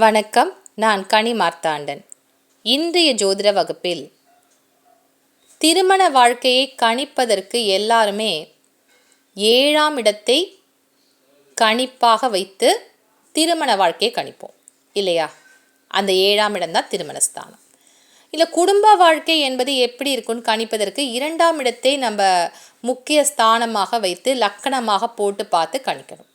வணக்கம். நான் கனி மார்த்தாண்டன். இன்றைய ஜோதிட வகுப்பில் திருமண வாழ்க்கையை கணிப்பதற்கு எல்லாருமே 7ஆம் இடத்தை கணிப்பாக வைத்து திருமண வாழ்க்கையை கணிப்போம் இல்லையா? அந்த 7ஆம் இடம்தான் திருமணஸ்தானம். இல்லை, குடும்ப வாழ்க்கை என்பது எப்படி இருக்குன்னு கணிப்பதற்கு 2ஆம் இடத்தை நம்ம முக்கிய ஸ்தானமாக வைத்து லக்கணமாக போட்டு பார்த்து கணிக்கணும்.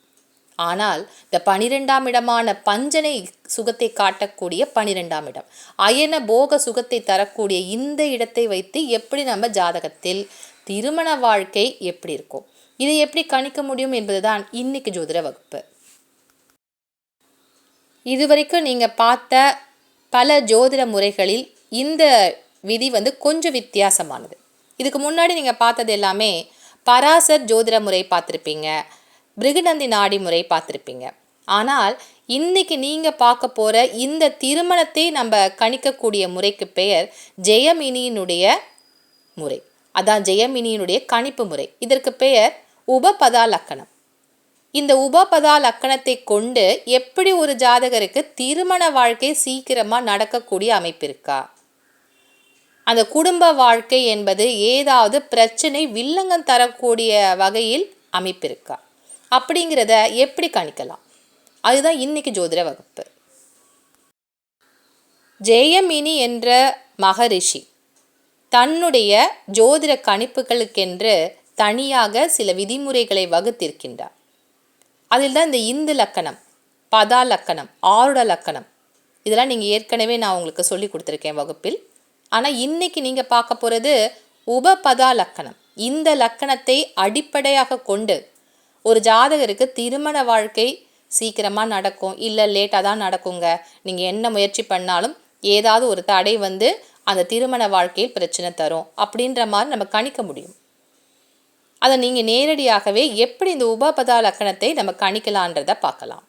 ஆனால் இந்த 12ஆம் இடமான பஞ்சனை சுகத்தை காட்டக்கூடிய 12ஆம் இடம், அயன போக சுகத்தை தரக்கூடிய இந்த இடத்தை வைத்து எப்படி நம்ம ஜாதகத்தில் திருமண வாழ்க்கை எப்படி இருக்கும், இதை எப்படி கணிக்க முடியும் என்பதுதான் இன்னைக்கு ஜோதிட வகுப்பு. இதுவரைக்கும் நீங்கள் பார்த்த பல ஜோதிட முறைகளில் இந்த விதி கொஞ்சம் வித்தியாசமானது. இதுக்கு முன்னாடி நீங்கள் பார்த்தது எல்லாமே பராசர் ஜோதிட முறை பார்த்துருப்பீங்க, பிருகுநந்தி நாடி முறை பார்த்துருப்பீங்க. ஆனால் இன்னைக்கு நீங்கள் பார்க்க போகிற இந்த திருமணத்தை நம்ம கணிக்கக்கூடிய முறைக்கு பெயர் ஜெயமினியினுடைய முறை. அதான் ஜெயமினியினுடைய கணிப்பு முறை. இதற்கு பெயர் உபபதா லக்கணம். இந்த உபபதா லக்கணத்தை கொண்டு எப்படி ஒரு ஜாதகருக்கு திருமண வாழ்க்கை சீக்கிரமாக நடக்கக்கூடிய அமைப்பு இருக்கா, அந்த குடும்ப வாழ்க்கை என்பது ஏதாவது பிரச்சனை வில்லங்கம் தரக்கூடிய வகையில் அமைப்பு இருக்கா அப்படிங்கிறத எப்படி கணிக்கலாம், அதுதான் இன்னைக்கு ஜோதிட வகுப்பு. ஜெயமினி என்ற மகரிஷி தன்னுடைய ஜோதிட கணிப்புகளுக்கென்று தனியாக சில விதிமுறைகளை வகுத்திருக்கின்றார். அதில் தான் இந்த இந்து லக்கணம், பதா லக்கணம், ஆருட லக்கணம், இதெல்லாம் நீங்கள் ஏற்கனவே நான் உங்களுக்கு சொல்லி கொடுத்துருக்கேன் வகுப்பில். ஆனால் இன்னைக்கு நீங்கள் பார்க்க போகிறது உபபதா லக்கணம். இந்த லக்கணத்தை அடிப்படையாக கொண்டு ஒரு ஜாதகருக்கு திருமண வாழ்க்கை சீக்கிரமாக நடக்கும், இல்லை லேட்டாக தான் நடக்குங்க, நீங்கள் என்ன முயற்சி பண்ணாலும் ஏதாவது ஒரு தடை அந்த திருமண வாழ்க்கையில் பிரச்சனை தரும் அப்படின்ற மாதிரி நம்ம கணிக்க முடியும். அதை நீங்கள் நேரடியாகவே எப்படி இந்த உபபதா லக்கணத்தை நம்ம கணிக்கலான்றதை பார்க்கலாம்.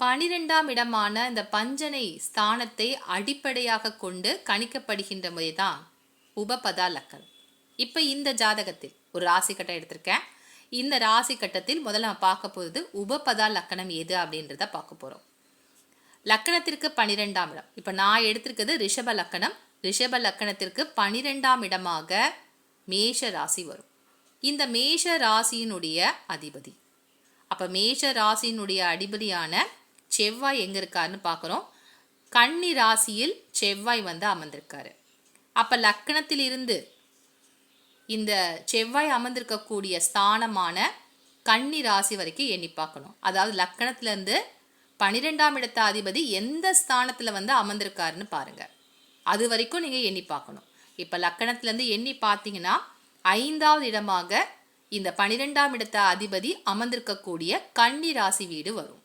12ஆம் இடமான இந்த பஞ்சனை ஸ்தானத்தை அடிப்படையாக கொண்டு கணிக்கப்படுகின்ற முறை தான் உபபதா லக்கணம். இப்போ இந்த ஜாதகத்தில் ஒரு ராசி கட்டம் எடுத்திருக்கேன். இந்த ராசி கட்டத்தில் முதல்ல நம்ம பார்க்க போகிறது உபபதா லக்கணம் எது அப்படின்றத பார்க்க போகிறோம். லக்கணத்திற்கு 12ஆம் இடம். இப்போ நான் எடுத்திருக்கிறது ரிஷப லக்கணம். ரிஷப லக்கணத்திற்கு 12ஆம் இடமாக மேஷ ராசி வரும். இந்த மேஷ ராசியினுடைய அதிபதி, அப்போ மேஷ ராசியினுடைய அதிபதியான செவ்வாய் எங்கே இருக்காருன்னு பார்க்குறோம். கன்னி ராசியில் செவ்வாய் அமர்ந்திருக்காரு. அப்போ லக்கணத்தில் இருந்து இந்த செவ்வாய் அமர்ந்திருக்கக்கூடிய ஸ்தானமான கன்னி ராசி வரைக்கும் எண்ணி பார்க்கணும். அதாவது லக்கணத்திலேருந்து 12ஆம் இடத்த அதிபதி எந்த ஸ்தானத்தில் அமர்ந்திருக்காருன்னு பாருங்க, அது வரைக்கும் நீங்கள் எண்ணி பார்க்கணும். இப்போ லக்கணத்திலேருந்து எண்ணி பார்த்தீங்கன்னா 5ஆவது இடமாக இந்த 12ஆம் இடத்த அதிபதி அமர்ந்திருக்கக்கூடிய கன்னி ராசி வீடு வரும்.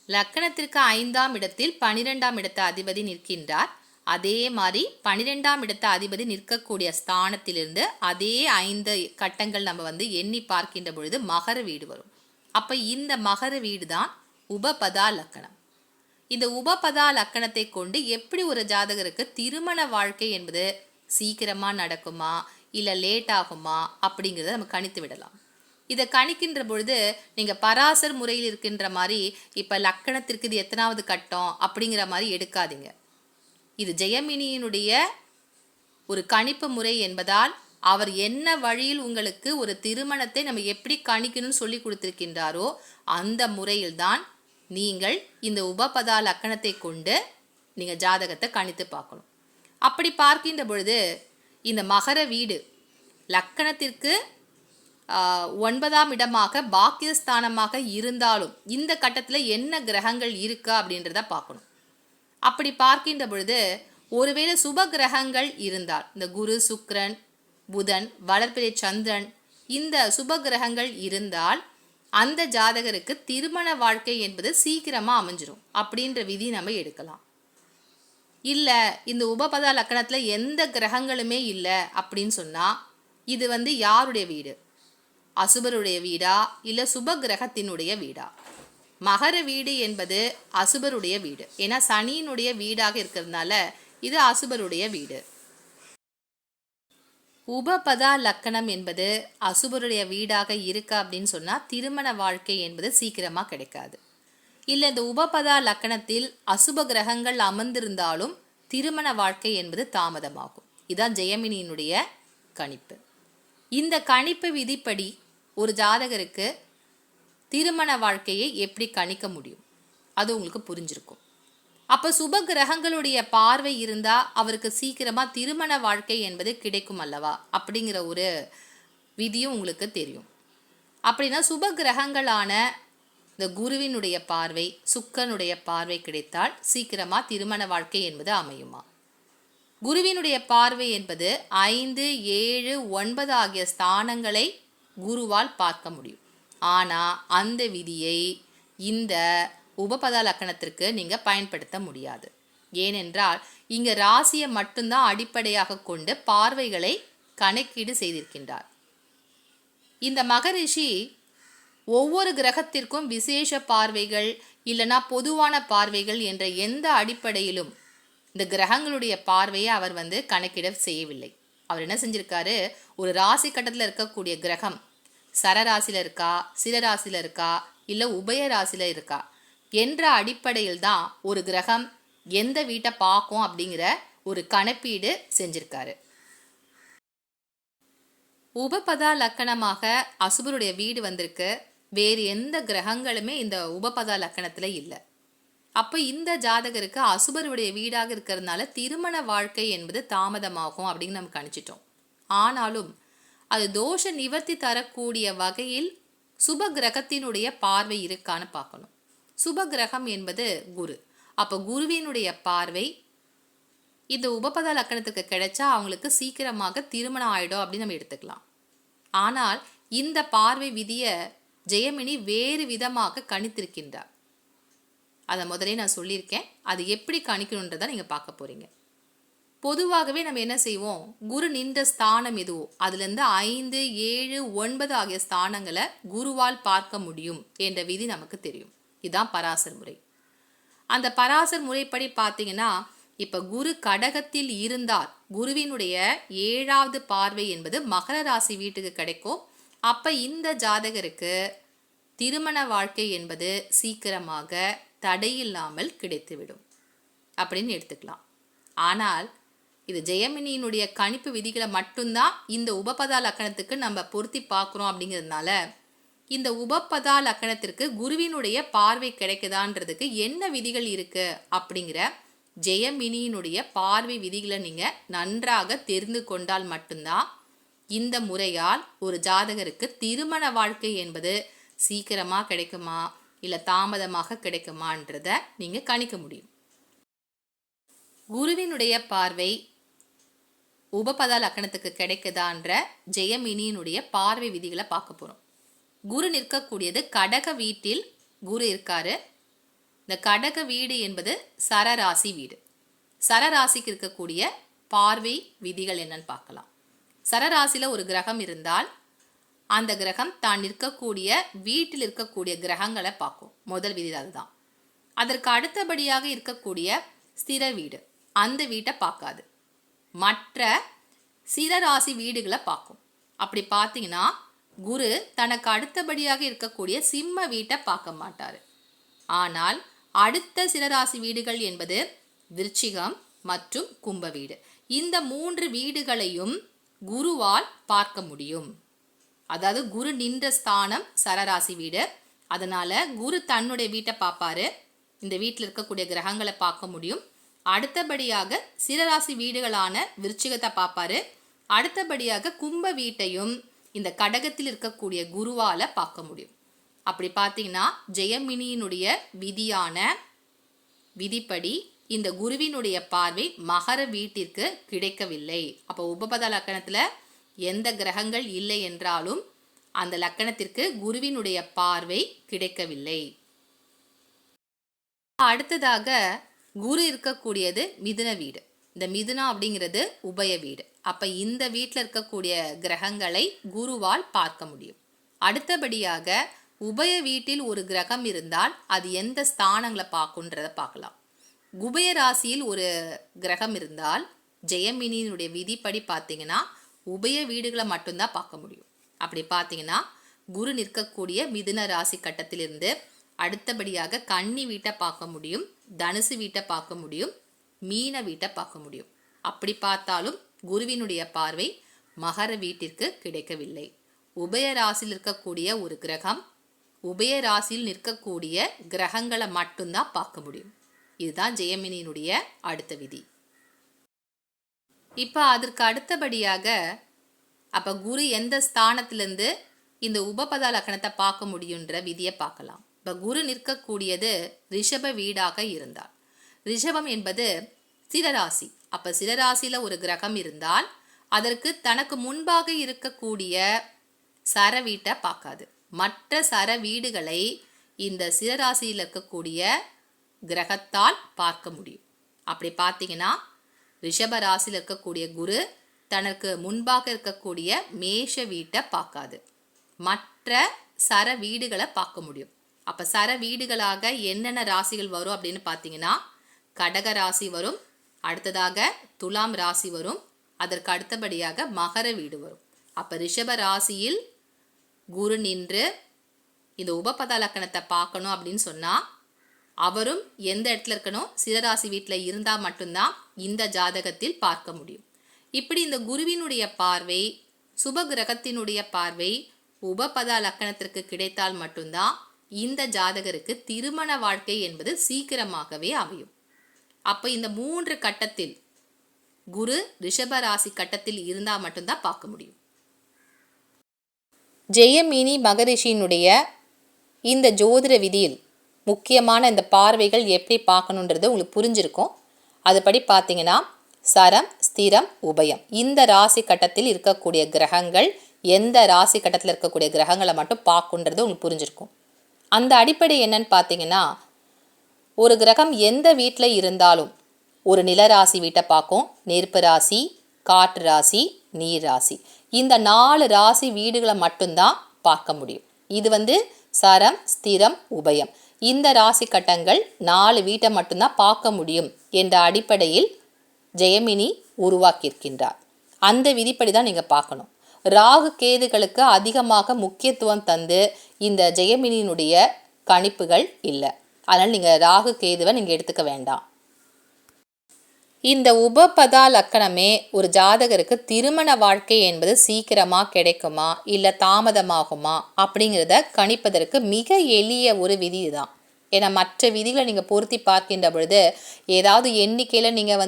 லக்கணத்திற்கு 5ஆம் இடத்தில் 12ஆம் இடத்த அதிபதி நிற்கின்றார். அதே மாதிரி 12ஆம் இடத்த அதிபதி நிற்கக்கூடிய ஸ்தானத்திலிருந்து அதே 5 கட்டங்கள் நம்ம எண்ணி பார்க்கின்ற பொழுது மகர வீடு வரும். அப்போ இந்த மகர வீடு தான் உபபதா லக்கணம். இந்த உபபதா லக்கணத்தை கொண்டு எப்படி ஒரு ஜாதகருக்கு திருமண வாழ்க்கை என்பது சீக்கிரமாக நடக்குமா இல்லை லேட் ஆகுமா அப்படிங்கிறத நம்ம கணித்து விடலாம். இதை கணிக்கின்ற பொழுது நீங்கள் பராசர் முறையில் இருக்கின்ற மாதிரி இப்போ லக்கணத்திற்கு இது எத்தனாவது கட்டம் அப்படிங்கிற மாதிரி எடுக்காதீங்க. இது ஜெயமினியினுடைய ஒரு கணிப்பு முறை என்பதால் அவர் என்ன வழியில் உங்களுக்கு ஒரு திருமணத்தை நம்ம எப்படி கணிக்கணும்னு சொல்லி கொடுத்திருக்கின்றாரோ அந்த முறையில்தான் நீங்கள் இந்த உபபதா லக்கணத்தை கொண்டு நீங்கள் ஜாதகத்தை கணித்து பார்க்கணும். அப்படி பார்க்கின்ற பொழுது இந்த மகர வீடு லக்கணத்திற்கு 9ஆம் இடமாக பாக்கியஸ்தானமாக இருந்தாலும் இந்த கட்டத்தில் என்ன கிரகங்கள் இருக்கா அப்படின்றத பார்க்கணும். அப்படி பார்க்கின்ற பொழுது ஒருவேளை சுப கிரகங்கள் இருந்தால் இந்த குரு, சுக்கிரன், புதன், வளர்பிறை சந்திரன், இந்த சுப கிரகங்கள் இருந்தால் அந்த ஜாதகருக்கு திருமண வாழ்க்கை என்பது சீக்கிரமாக அமைஞ்சிரும் அப்படின்ற விதி நம்ம எடுக்கலாம். இல்லை இந்த உபபதா லக்கணத்தில் எந்த கிரகங்களுமே இல்லை அப்படின்னு சொன்னால் இது யாருடைய வீடு, அசுபருடைய வீடா இல்லை சுப கிரகத்தினுடைய வீடா? மகர வீடு என்பது அசுபருடைய வீடு. ஏன்னா சனியினுடைய வீடாக இருக்கிறதுனால இது அசுபருடைய வீடு. உபபதா லக்கணம் என்பது அசுபருடைய வீடாக இருக்கா அப்படின்னு சொன்னால் திருமண வாழ்க்கை என்பது சீக்கிரமாக கிடைக்காது. இல்லை இந்த உபபதா லக்கணத்தில் அசுப கிரகங்கள் அமர்ந்திருந்தாலும் திருமண வாழ்க்கை என்பது தாமதமாகும். இதுதான் ஜெயமினியினுடைய கணிப்பு. இந்த கணிப்பு விதிப்படி ஒரு ஜாதகருக்கு திருமண வாழ்க்கையை எப்படி கணிக்க முடியும் அது உங்களுக்கு புரிஞ்சிருக்கும். அப்போ சுப கிரகங்களுடைய பார்வை இருந்தால் அவருக்கு சீக்கிரமாக திருமண வாழ்க்கை என்பது கிடைக்கும் அல்லவா அப்படிங்கிற ஒரு விதியும் உங்களுக்கு தெரியும். அப்படின்னா சுப கிரகங்களான இந்த குருவினுடைய பார்வை சுக்கரனுடைய பார்வை கிடைத்தால் சீக்கிரமாக திருமண வாழ்க்கை என்பது அமையுமா? குருவினுடைய பார்வை என்பது 5, 7, 9 ஆகிய ஸ்தானங்களை குருவால் பார்க்க முடியும். ஆனால் அந்த விதியை இந்த உபபதா லக்கணத்திற்கு நீங்கள் பயன்படுத்த முடியாது. ஏனென்றால் இங்கே ராசியை மட்டும்தான் அடிப்படையாக கொண்டு பார்வைகளை கணக்கீடு செய்திருக்கின்றார். இந்த மகரிஷி ஒவ்வொரு கிரகத்திற்கும் விசேஷ பார்வைகள் இல்லைனா பொதுவான பார்வைகள் என்ற எந்த அடிப்படையிலும் இந்த கிரகங்களுடைய பார்வையை அவர் கணக்கிட செய்யவில்லை. அவர் என்ன செஞ்சிருக்காரு, ஒரு ராசி கட்டத்தில் இருக்கக்கூடிய கிரகம் சரராசியில் இருக்கா, சிரராசியில் இருக்கா, இல்லை உபய ராசியில் இருக்கா என்ற அடிப்படையில் தான் ஒரு கிரகம் எந்த வீட்டை பார்க்கும் அப்படிங்கிற ஒரு கணப்பீடு செஞ்சிருக்காரு. உபபதா லக்கணமாக அசுபருடைய வீடு வந்திருக்கு. வேறு எந்த கிரகங்களுமே இந்த உபபதா லக்கணத்தில் இல்லை. அப்போ இந்த ஜாதகருக்கு அசுபருடைய வீடாக இருக்கிறதுனால திருமண வாழ்க்கை என்பது தாமதமாகும் அப்படின்னு நம்ம கணிச்சிட்டோம். ஆனாலும் அது தோஷ நிவர்த்தி தரக்கூடிய வகையில் சுப கிரகத்தினுடைய பார்வை இருக்கான்னு பார்க்கணும். சுப கிரகம் என்பது குரு. அப்போ குருவினுடைய பார்வை இந்த உபபதா லக்கணத்துக்கு கிடைச்சா அவங்களுக்கு சீக்கிரமாக திருமணம் ஆயிடும் அப்படின்னு நம்ம எடுத்துக்கலாம். ஆனால் இந்த பார்வை விதியை ஜெயமினி வேறு விதமாக கணித்திருக்கின்றார். அதை முதலே நான் சொல்லியிருக்கேன். அது எப்படி கணிக்கணுன்றதை நீங்கள் பார்க்க போறீங்க. பொதுவாகவே நம்ம என்ன செய்வோம், குரு நின்ற ஸ்தானம் எதுவோ அதுலேருந்து 5, 7, 9 ஆகிய ஸ்தானங்களை குருவால் பார்க்க முடியும் என்ற விதி நமக்கு தெரியும். இதுதான் பராசர் முறை. அந்த பராசர் முறைப்படி பார்த்தீங்கன்னா இப்போ குரு கடகத்தில் இருந்தால் குருவினுடைய 7வது பார்வை என்பது மகர ராசி வீட்டுக்கு கிடைக்கும். அப்போ இந்த ஜாதகருக்கு திருமண வாழ்க்கை என்பது சீக்கிரமாக தடையில்லாமல் கிடைத்துவிடும் அப்படின்னு எடுத்துக்கலாம். ஆனால் இது ஜெயமினியினுடைய கணிப்பு விதிகளை மட்டும்தான் இந்த உபபதா லக்கணத்துக்கு நம்ம பொருத்தி பார்க்குறோம். அப்படிங்கிறதுனால இந்த உபபதா லக்கணத்திற்கு குருவினுடைய பார்வை கிடைக்குதான்றதுக்கு என்ன விதிகள் இருக்கு அப்படிங்கிற ஜெயமினியினுடைய பார்வை விதிகளை நீங்கள் நன்றாக தெரிந்து கொண்டால் மட்டும்தான் இந்த முறையால் ஒரு ஜாதகருக்கு திருமண வாழ்க்கை என்பது சீக்கிரமாக கிடைக்குமா இல்லை தாமதமாக கிடைக்குமான்றத நீங்கள் கணிக்க முடியும். குருவினுடைய பார்வை உபபதா லக்கணத்துக்கு கிடைக்குதான்ற ஜெயமினியினுடைய பார்வை விதிகளை பார்க்க போகிறோம். குரு நிற்கக்கூடியது கடக வீட்டில் குரு இருக்காரு. இந்த கடக வீடு என்பது சரராசி வீடு. சரராசிக்கு இருக்கக்கூடிய பார்வை விதிகள் என்னன்னு பார்க்கலாம். சரராசியில் ஒரு கிரகம் இருந்தால் அந்த கிரகம் தான் நிற்கக்கூடிய வீட்டில் இருக்கக்கூடிய கிரகங்களை பார்க்கும். முதல் விதி அதுதான். அதற்கு அடுத்தபடியாக இருக்கக்கூடிய ஸ்திர வீடு அந்த வீட்டை பார்க்காது, மற்ற சிரராசி வீடுகளை பார்க்கும். அப்படி பார்த்தீங்கன்னா குரு தனக்கு அடுத்தபடியாக இருக்கக்கூடிய சிம்ம வீட்டை பார்க்க மாட்டார். ஆனால் அடுத்த சிரராசி வீடுகள் என்பது விருச்சிகம் மற்றும் கும்ப வீடு. இந்த 3 வீடுகளையும் குருவால் பார்க்க முடியும். அதாவது குரு நின்ற ஸ்தானம் சரராசி வீடு. அதனால குரு தன்னுடைய வீட்டை பார்ப்பாரு. இந்த வீட்டில் இருக்கக்கூடிய கிரகங்களை பார்க்க முடியும். அடுத்தபடியாக சிரராசி வீடுகளான விருச்சிகத்தை பார்ப்பாரு. அடுத்தபடியாக கும்ப வீட்டையும் இந்த கடகத்தில் இருக்கக்கூடிய குருவால பார்க்க முடியும். அப்படி பார்த்தீங்கன்னா ஜெயமினியினுடைய விதியான விதிப்படி இந்த குருவினுடைய பார்வை மகர வீட்டிற்கு கிடைக்கவில்லை. அப்போ உபபதா லக்கணத்தில் எந்த கிரகங்கள் இல்லை என்றாலும் அந்த லக்கணத்திற்கு குருவினுடைய பார்வை கிடைக்கவில்லை. அடுத்ததாக குரு இருக்கக்கூடியது மிதுன வீடு. இந்த மிதுனா அப்படிங்கிறது உபய வீடு. அப்போ இந்த வீட்டில் இருக்கக்கூடிய கிரகங்களை குருவால் பார்க்க முடியும். அடுத்தபடியாக உபய வீட்டில் ஒரு கிரகம் இருந்தால் அது எந்த ஸ்தானங்களை பார்க்குன்றதை பார்க்கலாம். உபய ராசியில் ஒரு கிரகம் இருந்தால் ஜெயமினியினுடைய விதிப்படி பார்த்தீங்கன்னா உபய வீடுகளை மட்டும்தான் பார்க்க முடியும். அப்படி பார்த்தீங்கன்னா குரு நிற்கக்கூடிய மிதுன ராசி கட்டத்திலிருந்து அடுத்தபடியாக கன்னி வீட்டை பார்க்க முடியும், தனுசு வீட்டை பார்க்க முடியும், மீன வீட்டை பார்க்க முடியும். அப்படி பார்த்தாலும் குருவினுடைய பார்வை மகர வீட்டிற்கு கிடைக்கவில்லை. உபய ராசியில் இருக்கக்கூடிய ஒரு கிரகம் உபய ராசியில் நிற்கக்கூடிய கிரகங்களை மட்டும்தான் பார்க்க முடியும். இதுதான் ஜெயமினியினுடைய அடுத்த விதி. இப்போ அதற்கு அடுத்தபடியாக அப்போ குரு எந்த ஸ்தானத்திலிருந்து இந்த உபபத லக்கணத்தை பார்க்க முடியுன்ற விதியை பார்க்கலாம். இப்போ குரு நிற்கக்கூடியது ரிஷப வீடாக இருந்தால், ரிஷபம் என்பது சிரராசி. அப்போ சிரராசியில் ஒரு கிரகம் இருந்தால் அதற்கு தனக்கு முன்பாக இருக்கக்கூடிய சர வீட்டை பார்க்காது. மற்ற சர வீடுகளை இந்த சிரராசியில் இருக்கக்கூடிய கிரகத்தால் பார்க்க முடியும். அப்படி பார்த்தீங்கன்னா ரிஷப ராசியில் இருக்கக்கூடிய குரு தனக்கு முன்பாக இருக்கக்கூடிய மேஷ வீட்டை பார்க்காது, மற்ற சர வீடுகளை பார்க்க முடியும். அப்போ சர வீடுகளாக என்னென்ன ராசிகள் வரும் அப்படின்னு பார்த்தீங்கன்னா கடக ராசி வரும், அடுத்ததாக துலாம் ராசி வரும், அதற்கு அடுத்தபடியாக மகர வீடு வரும். அப்போ ரிஷப ராசியில் குரு நின்று இந்த உபபத லக்கணத்தை பார்க்கணும் அப்படின்னு சொன்னால் அவரும் எந்த இடத்துல இருக்கணும், சிரராசி வீட்டில் இருந்தால் மட்டும்தான் இந்த ஜாதகத்தில் பார்க்க முடியும். இப்படி இந்த குருவினுடைய பார்வை சுப கிரகத்தினுடைய பார்வை உபபத லக்கணத்திற்கு கிடைத்தால் மட்டும்தான் இந்த ஜாதகருக்கு திருமண வாழ்க்கை என்பது சீக்கிரமாகவே அமையும். அப்போ இந்த 3 கட்டத்தில் குரு ரிஷப ராசி கட்டத்தில் இருந்தால் மட்டும்தான் பார்க்க முடியும். ஜெயமினி மகரிஷியினுடைய இந்த ஜோதிட விதியில் முக்கியமான இந்த பார்வைகள் எப்படி பார்க்கணுன்றது உங்களுக்கு புரிஞ்சிருக்கும். அதுபடி பார்த்தீங்கன்னா சரம், ஸ்திரம், உபயம் இந்த ராசி கட்டத்தில் இருக்கக்கூடிய கிரகங்கள் எந்த ராசி கட்டத்தில் இருக்கக்கூடிய கிரகங்களை மட்டும் பார்க்குன்றது உங்களுக்கு புரிஞ்சிருக்கும். அந்த அடிப்படை என்னன்னு பார்த்தீங்கன்னா ஒரு கிரகம் எந்த வீட்டில் இருந்தாலும் ஒரு நிலராசி வீட்டை பார்க்கும், நெருப்பு ராசி, காற்று ராசி, நீர் ராசி இந்த 4 ராசி வீடுகளை மட்டும்தான் பார்க்க முடியும். இது சரம், ஸ்திரம், உபயம் இந்த ராசி கட்டங்கள் 4 வீட்டை மட்டும்தான் பார்க்க முடியும் என்ற அடிப்படையில் ஜெயமினி உருவாக்கியிருக்கின்றார். அந்த விதிப்படி தான் நீங்கள் பார்க்கணும். ராகு கேதுகளுக்கு அதிகமாக முக்கியத்துவம் தந்து இந்த ஜெயமினியினுடைய கணிப்புகள் இல்லை. அதனால் நீங்கள் ராகு கேதுவை நீங்கள் எடுத்துக்க வேண்டாம். இந்த உபபதா லக்கணமே ஒரு ஜாதகருக்கு திருமண வாழ்க்கை என்பது சீக்கிரமாக கிடைக்குமா இல்லை தாமதமாகுமா அப்படிங்கிறத கணிப்பதற்கு மிக எளிய ஒரு விதி தான். ஏன்னா மற்ற விதிகளை நீங்கள் பொருத்தி பார்க்கின்ற பொழுது ஏதாவது எண்ணிக்கையில் நீங்கள்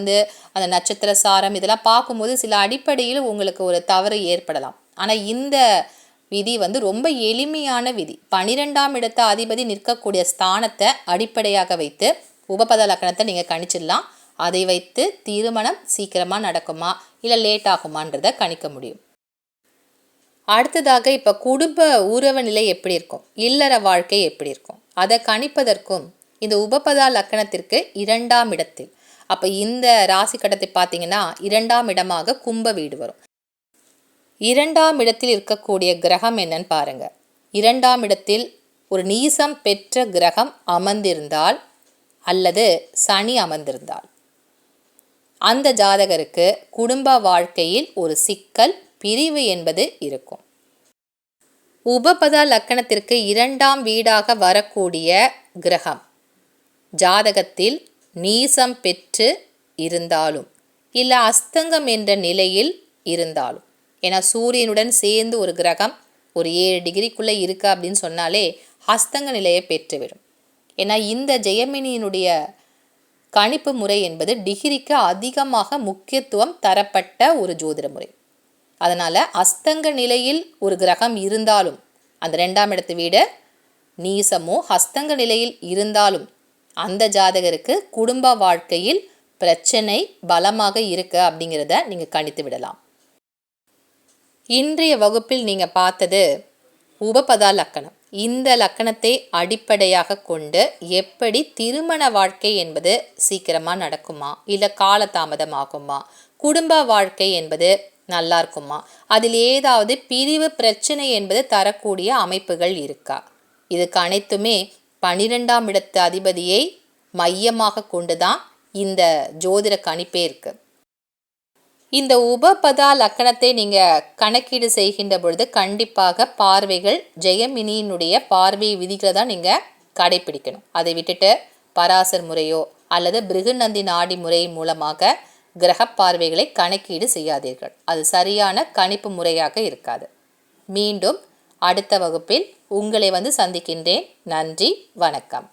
அந்த நட்சத்திர சாரம் இதெல்லாம் பார்க்கும்போது சில அடிப்படையில் உங்களுக்கு ஒரு தவறு ஏற்படலாம். ஆனால் இந்த விதி ரொம்ப எளிமையான விதி. 12ஆம் இடத்த அதிபதி நிற்கக்கூடிய ஸ்தானத்தை அடிப்படையாக வைத்து உபபத லக்கணத்தை நீங்கள் கணிச்சிடலாம். அதை வைத்து திருமணம் சீக்கிரமாக நடக்குமா இல்லை லேட் ஆகுமான்றதை கணிக்க முடியும். அடுத்ததாக இப்போ குடும்ப உறவு நிலை எப்படி இருக்கும், இல்லற வாழ்க்கை எப்படி இருக்கும் அதை கணிப்பதற்கும் இந்த உபபதா லக்கணத்திற்கு 2ஆம் இடத்தில் அப்போ இந்த ராசி கட்டத்தை பார்த்தீங்கன்னா 2ஆம் இடமாக கும்ப வீடு வரும். 2ஆம் இடத்தில் இருக்கக்கூடிய கிரகம் என்னன்னு பாருங்க. 2ஆம் இடத்தில் ஒரு நீசம் பெற்ற கிரகம் அமர்ந்திருந்தால் அல்லது சனி அமர்ந்திருந்தால் அந்த ஜாதகருக்கு குடும்ப வாழ்க்கையில் ஒரு சிக்கல், பிரிவு என்பது இருக்கும். உபபதா லக்கணத்திற்கு 2ஆம் வீடாக வரக்கூடிய கிரகம் ஜாதகத்தில் நீசம் பெற்று இருந்தாலும் இல்லை அஸ்தங்கம் என்ற நிலையில் இருந்தாலும், ஏன்னா சூரியனுடன் சேர்ந்து ஒரு கிரகம் ஒரு 7 டிகிரிக்குள்ளே இருக்கா அப்படின்னு சொன்னாலே அஸ்தங்க நிலையை பெற்றுவிடும். ஏன்னா இந்த ஜெயமினியினுடைய கணிப்பு முறை என்பது டிகிரிக்கு அதிகமாக முக்கியத்துவம் தரப்பட்ட ஒரு ஜோதிட முறை. அதனால் அஸ்தங்க நிலையில் ஒரு கிரகம் இருந்தாலும் அந்த 2ஆம் இடத்து வீடு நீசமோ அஸ்தங்க நிலையில் இருந்தாலும் அந்த ஜாதகருக்கு குடும்ப வாழ்க்கையில் பிரச்சனை பலமாக இருக்கு அப்படிங்கிறத நீங்கள் கணித்து விடலாம். இன்றைய வகுப்பில் நீங்கள் பார்த்தது உபபதா லக்கணம். இந்த லக்கணத்தை அடிப்படையாக கொண்டு எப்படி திருமண வாழ்க்கை என்பது சீக்கிரமாக நடக்குமா இல்லை காலதாமதமாகுமா, குடும்ப வாழ்க்கை என்பது நல்லா இருக்குமா, அதில் ஏதாவது பிரிவு பிரச்சனை என்பது தரக்கூடிய அமைப்புகள் இருக்கா, இதுக்கு அனைத்துமே 12ஆம் இடத்து அதிபதியை மையமாக கொண்டு தான் இந்த ஜோதிட கணிப்பே இருக்குது. இந்த உபபதா லக்கணத்தை நீங்கள் கணக்கீடு செய்கின்ற பொழுது கண்டிப்பாக பார்வைகள் ஜெயமினியினுடைய பார்வை விதிகளை தான் நீங்கள் கடைபிடிக்கணும். அதை விட்டுட்டு பராசர் முறையோ அல்லது பிருகுநந்தி நாடி முறை மூலமாக கிரக பார்வைகளை கணக்கீடு செய்யாதீர்கள். அது சரியான கணிப்பு முறையாக இருக்காது. மீண்டும் அடுத்த வகுப்பில் உங்களை சந்திக்கின்றேன். நன்றி, வணக்கம்.